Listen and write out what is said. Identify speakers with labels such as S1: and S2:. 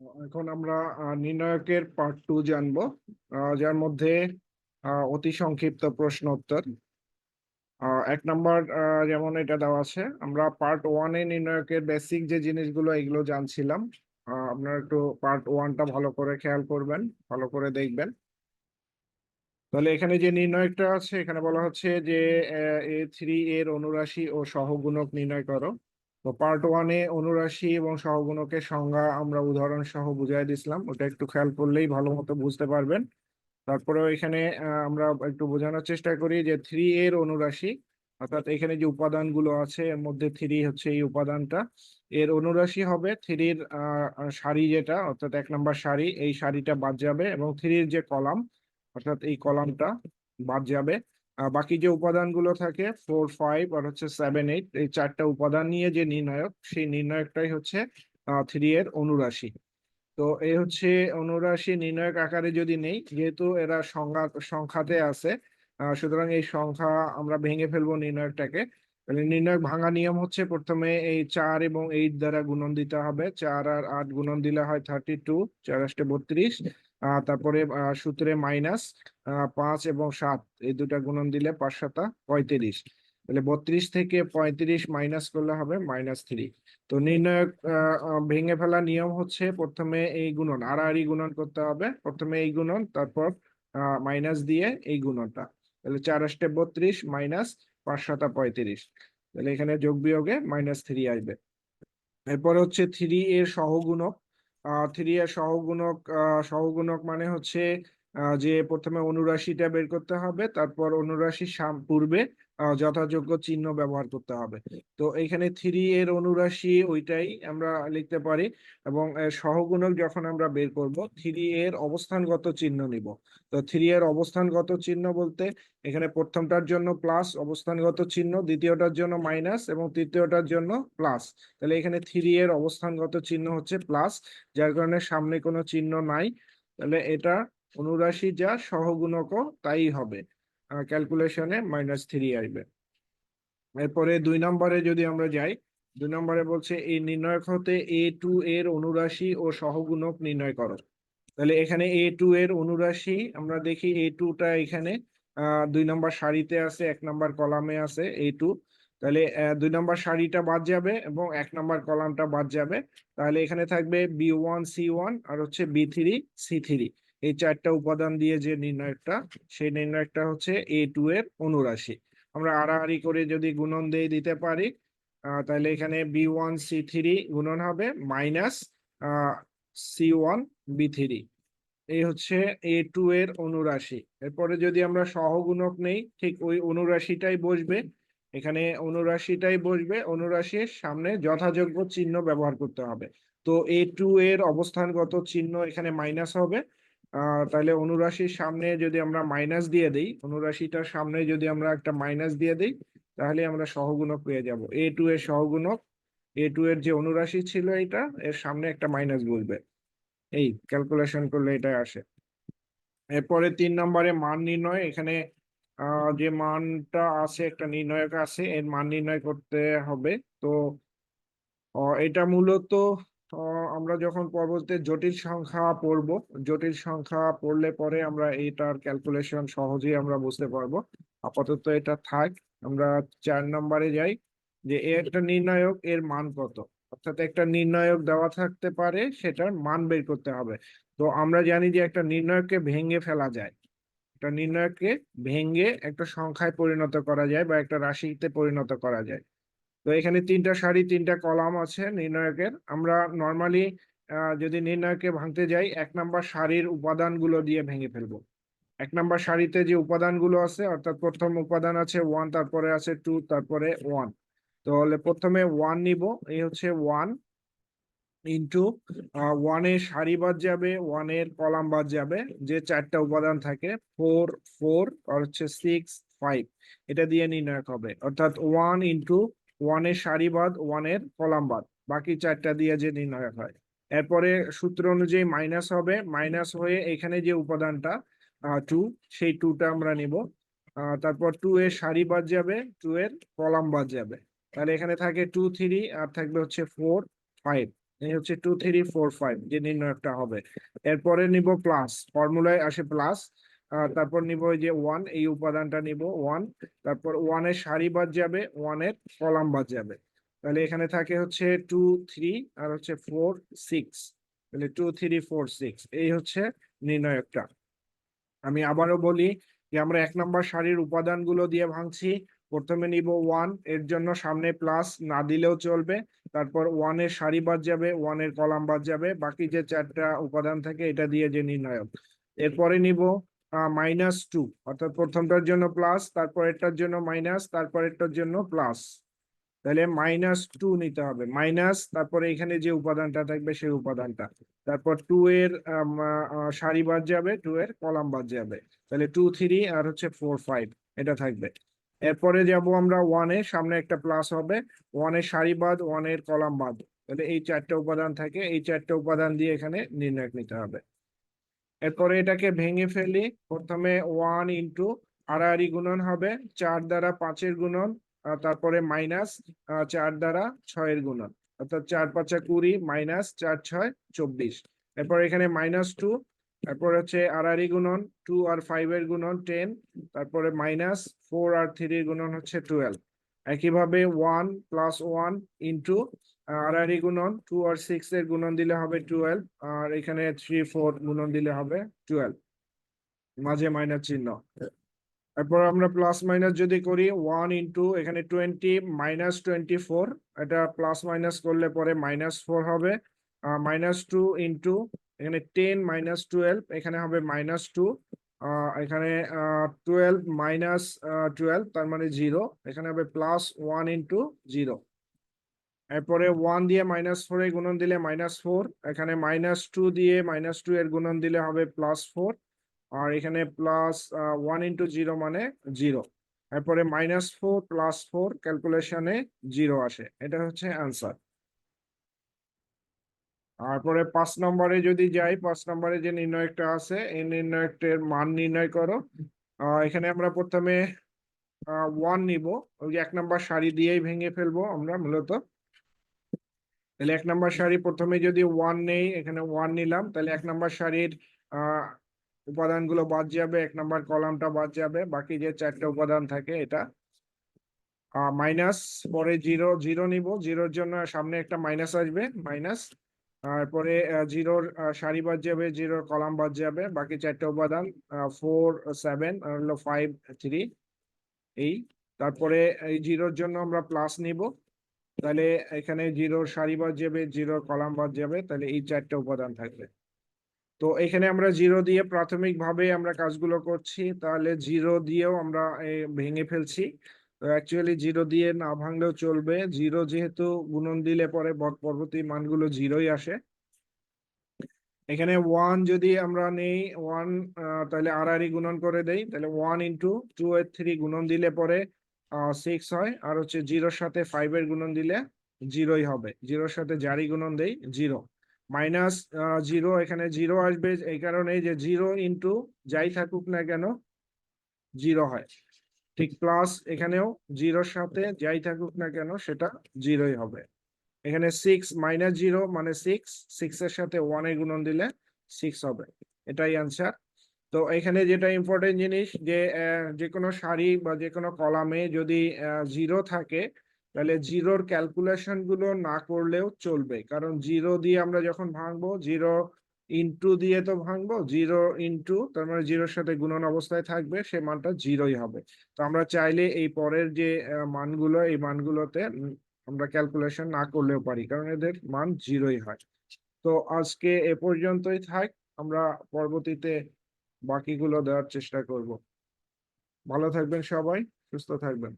S1: এখন আমরা নির্ণায়কের পার্ট 2 জানবো, যার মধ্যে অতি সংক্ষিপ্ত প্রশ্ন উত্তর। 1 নম্বর, যেমন এটা দেওয়া আছে, আমরা পার্ট 1-এ নির্ণায়কের বেসিক যে জিনিসগুলো এগুলো জানছিলাম। আপনারা একটু পার্ট 1টা ভালো করে খেয়াল করবেন, ভালো করে দেখবেন। তাহলে এখানে যে নির্ণায়কটা আছে, এখানে বলা হচ্ছে যে A3 এর অনুরাশি ও সহগুণক নির্ণয় করো। তো পার্ট 1-এ অনুরাশি এবং সহগুণকের সংজ্ঞা আমরা উদাহরণ সহ বুঝাই দিছিলাম, ওটা একটু খেয়াল করলেই ভালো মতো বুঝতে পারবেন। তারপরেও এখানে আমরা একটু বোঝানোর চেষ্টা করি যে 3 এর অনুরাশি, অর্থাৎ এখানে যে উপাদানগুলো আছে এর মধ্যে 3 হচ্ছে এই উপাদানটা, এর অনুরাশি হবে 3-র সারি, যেটা অর্থাৎ 1 নম্বর সারি, এই সারিটা বাদ যাবে এবং 3-র যে কলাম অর্থাৎ এই কলামটা বাদ যাবে। বাকি যে উপাদানগুলো থাকে 4, 5 আর হচ্ছে 7, 8, এই 4টা উপাদান নিয়ে যে নির্ণায়ক, সেই নির্ণায়কটাই হচ্ছে 3-এর অনুরাশি। তো এই হচ্ছে অনুরাশি নির্ণায়ক আকারে যদি নেই, যেহেতু এরা সংখ্যাতে আছে, সুতরাং এই সংখ্যা আমরা ভেঙে ফেলবো নির্ণায়কটাকে। তাহলে নির্ণায়ক ভাঙা নিয়ম হচ্ছে, প্রথমে এই 4 এবং 8 দ্বারা গুণন দিতে হবে। 4 আর 8 গুণন দিলে হয় 32, 4 × 8 = 32। তারপরে সূত্রে মাইনাস 5 এবং 7, এই দুটা গুণন দিলে 5 × 7 = 35। তাহলে 32 থেকে 35 মাইনাস করলে হবে -3। তো নির্ণায়ক ভেঙে ফেলার নিয়ম হচ্ছে, প্রথমে এই গুণন আড়াআড়ি গুণন করতে হবে, প্রথমে এই গুণন, তারপর মাইনাস দিয়ে এই গুণনটা। তাহলে 4 × 8 = 32 মাইনাস 5 × 7 = 35। তাহলে এখানে যোগ বিয়োগে -3 আসবে। এরপরে হচ্ছে 3 এর সহগুণক। 3 এর সহগুণক, সহগুণক মানে হচ্ছে যে প্রথমে অনুরাশিটা বের করতে হবে, তারপর অনুরাশির পূর্বে যথাযোগ্য চিহ্ন ব্যবহার করতে হবে। তো এখানে 3 এর অনুরাশি ওইটাই আমরা লিখতে পারি, এবং সহগুণক যখন আমরা বের করব 3 এর অবস্থানগত চিহ্ন নিব। তো 3 এর অবস্থানগত চিহ্ন বলতে এখানে প্রথমটার জন্য প্লাস অবস্থানগত চিহ্ন, দ্বিতীয়টার জন্য মাইনাস এবং তৃতীয়টার জন্য প্লাস। তাহলে এখানে 3 এর অবস্থানগত চিহ্ন হচ্ছে প্লাস, যার কারণে সামনে কোনো চিহ্ন নাই। তাহলে এটা অনুরাশি যা, সহগুণকও তাই হবে, ক্যালকুলেশনে -3 আসবে। এরপরে 2 নম্বরে যদি আমরা যাই, 2 নম্বরে বলছে এই নির্ণয়ক হতে A2 এর অনুরাশি ও সহগুণক নির্ণয় করো। তাহলে এখানে A2 এর অনুরাশি আমরা দেখি, A2টা এখানে 2 নম্বর সারিতে আছে, 1 নম্বর কলামে আছে A2। তাহলে 2 নম্বর সারিটা বাদ যাবে এবং 1 নম্বর কলামটা বাদ যাবে। তাহলে এখানে থাকবে B1 C1 আর হচ্ছে B3 C3, এই 4টা উপাদান দিয়ে যে নির্ণয়কটা, সেই নির্ণয়কটা হচ্ছে A2 এর অনুরাশি। আমরা আড়াআড়ি করে যদি গুণন দিয়ে দিতে পারি, তাহলে এখানে B1 C3 গুণন হবে মাইনাস C1 B3। এই হচ্ছে A2 এর অনুরাশি। এরপরে যদি আমরা সহগুণক নেই, ঠিক ওই অনুরাশিটাই বসবে, এখানে অনুরাশিটাই বসবে, অনুরাশির সামনে যথাযোগ্য চিহ্ন ব্যবহার করতে হবে। তো A2 এর অবস্থানগত চিহ্ন এখানে মাইনাস হবে। তাহলে অনুরাশির সামনে যদি আমরা মাইনাস দিয়ে দিই, অনুরাশিটার সামনে যদি আমরা একটা মাইনাস দিয়ে দিই, তাহলে আমরা সহগুণক পেয়ে যাব। A2 এর সহগুণক, A2 এর যে অনুরাশি ছিল এটা, এর সামনে একটা মাইনাস বসবে। এই ক্যালকুলেশন করলে এটা আসে। এরপরে 3 নম্বরে মান নির্ণয়। এখানে যে মানটা আছে, একটা নির্ণায়ক আছে, এর মান নির্ণয় করতে হবে। তো এটা মূলত আমরা যখন পরবর্তীতে জটিল সংখ্যা পড়ব, জটিল সংখ্যা পড়লে পরে আমরা এটার ক্যালকুলেশন সহজেই আমরা বুঝতে পারবো। আপাতত এটা থাক। আমরা 4 নম্বরে যাই, যে এর একটা নির্ণায়ক, এর মান কত। অর্থাৎ একটা নির্ণায়ক দেওয়া থাকতে পারে, সেটার মান বের করতে হবে। তো আমরা জানি যে একটা নির্ণায়ককে ভেঙে ফেলা যায়, একটা নির্ণায়ককে ভেঙে একটা সংখ্যায় পরিণত করা যায় বা একটা রাশিতে পরিণত করা যায়। তো এখানে 3টা সারি, 3টা কলাম আছে নির্ণায়কের। আমরা নর্মালি যদি নির্ণায়ককে ভাঙতে যাই, 1 নম্বর সারির উপাদানগুলো দিয়ে ভেঙে ফেলবো। 1 নম্বর সারিতে যে উপাদানগুলো আছে, অর্থাৎ প্রথম উপাদান আছে 1, তারপরে আছে 2, তারপরে 1। তাহলে প্রথমে 1 নিব, এই হচ্ছে 1 ইন্টু 1-এর সারি বাদ যাবে, 1-এর কলাম বাদ যাবে, যে 4টা উপাদান থাকে 4, 4 আর হচ্ছে 6, 5, এটা দিয়ে নির্ণায়ক হবে। অর্থাৎ 1 × 1-এর সারি বাদ, 1-এর কলাম বাদ, বাকি 4টা দিয়ে যে নির্ণায়ক হয়। এরপরে সূত্র অনুযায়ী মাইনাস হবে, মাইনাস হয়ে এখানে যে উপাদানটা 2, সেই 2টা আমরা নিব। তারপর 2-এর সারি বাদ যাবে, 2-এর কলাম বাদ যাবে। তাহলে এখানে থাকে 2, 3 আর থাকবে হচ্ছে 4, 5। এই হচ্ছে 2 3 4 5 যে নির্ণয়কটা হবে। এরপরে নিব প্লাস, ফর্মুলায় আসে প্লাস। তারপর নিব এই যে 1, এই উপাদানটা নিব 1। তারপর 1 এর সারি বাদ যাবে, 1 এর কলাম বাদ যাবে। তাহলে এখানে থাকে হচ্ছে 2 3 আর হচ্ছে 4 6। তাহলে 2 3 4 6 এই হচ্ছে নির্ণয়কটা। আমি আবারও বলি যে আমরা 1 নম্বর সারির উপাদানগুলো দিয়ে ভাঙছি। প্রথমে নিব 1, এর জন্য সামনে প্লাস না দিলেও চলবে। তারপর 1 এর সারি বাদ যাবে, 1 এর কলাম বাদ যাবে, বাকি যে 4টা উপাদান থাকে এটা দিয়ে যে নির্ণায়ক। এরপরে নিব -2, অর্থাৎ প্রথমটার জন্য প্লাস, তারপরেরটার জন্য মাইনাস, তারপরেরটার জন্য প্লাস। তাহলে -2 নিতে হবে, মাইনাস, তারপরে এখানে যে উপাদানটা থাকবে সেই উপাদানটা। তারপর 2 এর সারি বাদ যাবে, 2 এর কলাম বাদ যাবে। তাহলে 2 3 আর হচ্ছে 4 5 এটা থাকবে। এরপরে যাব আমরা 1 এর, সামনে একটা প্লাস হবে, 1 এর সারি বাদ, 1 এর কলাম বাদ। তাহলে এই 4টা উপাদান থাকে, এই 4টা উপাদান দিয়ে এখানে নির্ণয় নিতে হবে। এরপরে এটাকে ভেঙে ফেলি। প্রথমে 1 ইন্টু আড়াআড়ি গুণন হবে 4 দ্বারা 5-এর গুণন, তারপরে মাইনাস 4 দ্বারা 6-এর গুণন, অর্থাৎ 4 5 20 মাইনাস 4 6 24। এরপর এখানে -2, তারপর হচ্ছে আড়াআড়ি গুণন 2 আর 5-এর গুণন 10, তারপরে মাইনাস 4 আর 3-এর গুণন হচ্ছে 12। একইভাবে 1 + 1 ইন্টু আড়াআড়ি গুণন 2 আর 6 এর গুণন দিলে হবে 12, আর এখানে 3 4 গুণন দিলে হবে 12, মাঝে মাইনাস চিহ্ন। তারপর আমরা প্লাস মাইনাস যদি করি, 1 ইন্টু এখানে 20 -24, এটা প্লাস মাইনাস করলে পরে -4 হবে। -2 ইন্টু এখানে 10 -12, এখানে হবে -2। এখানে 12 -12 তার মানে 0, এখানে হবে +1 ইন্টু 0। এরপরে 1 দিয়ে -4 এর গুণন দিলে -4, এখানে -2 দিয়ে -2 এর গুণন দিলে হবে +4, আর এখানে +1 ইন্টু 0 মানে 0। এরপরে -4 + 4 ক্যালকুলেশনে 0 আসে, এটা হচ্ছে অ্যান্সার। তারপরে 5 নম্বরে যদি যাই, 5 নম্বরে যে নির্ণয়কটা আছে এই নির্ণয়কটির মান নির্ণয় করো। এখানে আমরা প্রথমে 1 নিব, ওই যে 1 নম্বর সারি দিয়েই ভেঙে ফেলবো আমরা মূলত। তাহলে 1 নম্বর সারি প্রথমে যদি 1 নেই, এখানে 1 নিলাম, তাহলে 1 নম্বর সারির আহ উপাদানগুলো বাদ যাবে, 1 নম্বর কলামটা বাদ যাবে, বাকি যে 4টা উপাদান থাকে এটা মাইনাস, পরে 0 0 নিব, 0-র জন্য সামনে একটা মাইনাস আসবে, মাইনাস। তারপরে 0-র সারি বাদ যাবে, 0-র কলাম বাদ যাবে, বাকি 4টা উপাদান 4 7 আর হলো 5 3 এই। তারপরে এই 0-র জন্য আমরা প্লাস নিব, তাহলে এখানে 0-র সারি বাদ যাবে, 0-র কলাম বাদ যাবে, তাহলে এই 4টা উপাদান থাকবে। তো এখানে আমরা 0 দিয়ে প্রাথমিকভাবে আমরা কাজগুলো করছি, তাহলে 0 দিয়েও আমরা ভেঙে ফেলছি। তো অ্যাকচুয়ালি 0 দিয়ে না ভাঙলেও চলবে, 0 যেহেতু গুণন দিলে পরে পরবর্তী মানগুলো 0ই আসে। এখানে 1 যদি আমরা নেই, 1 তাহলে আড়াআড়ি গুণন করে দেই, তাহলে 1 ইন্টু 2 এর 3 গুণন দিলে পরে 6 হয়, আর হচ্ছে 0-র সাথে 5-এর গুণন দিলে 0ই হবে, 0-র সাথে যারই গুণন দেই 0। মাইনাস 0, এখানে 0 আসবে এই কারণে যে 0 ইন্টু যাই থাকুক না কেন 0 হয়, ঠিক প্লাস এখানেও 0-র সাথে যাই থাকুক না কেন সেটা 0ই হবে। এখানে 6 -0 মানে 6, 6 এর সাথে 1 এর গুণন দিলে 6 হবে, এটাই অ্যান্সার। তো এখানে যেটা ইম্পর্টেন্ট জিনিস যে যে কোনো সারি বা যে কোনো কলামে যদি 0 থাকে, তাহলে 0-র ক্যালকুলেশন গুলো না করলেও চলবে, কারণ 0 দিয়ে আমরা যখন ভাঙবো 0 ইন্টু দিয়ে তো ভাঙবো, 0 ইন্টু তার মানে 0-র সাথে গুণন অবস্থায় থাকবে, সে মানটা 0ই হবে। তো আমরা চাইলে এই পরের যে মানগুলো, এই মানগুলোতে আমরা ক্যালকুলেশন না করলেও পারি, কারণ এদের মান 0ই হয়। তো আজকে এ পর্যন্তই থাক, আমরা পরবর্তীতে বাকিগুলো দেওয়ার চেষ্টা করব। ভালো থাকবেন সবাই, সুস্থ থাকবেন।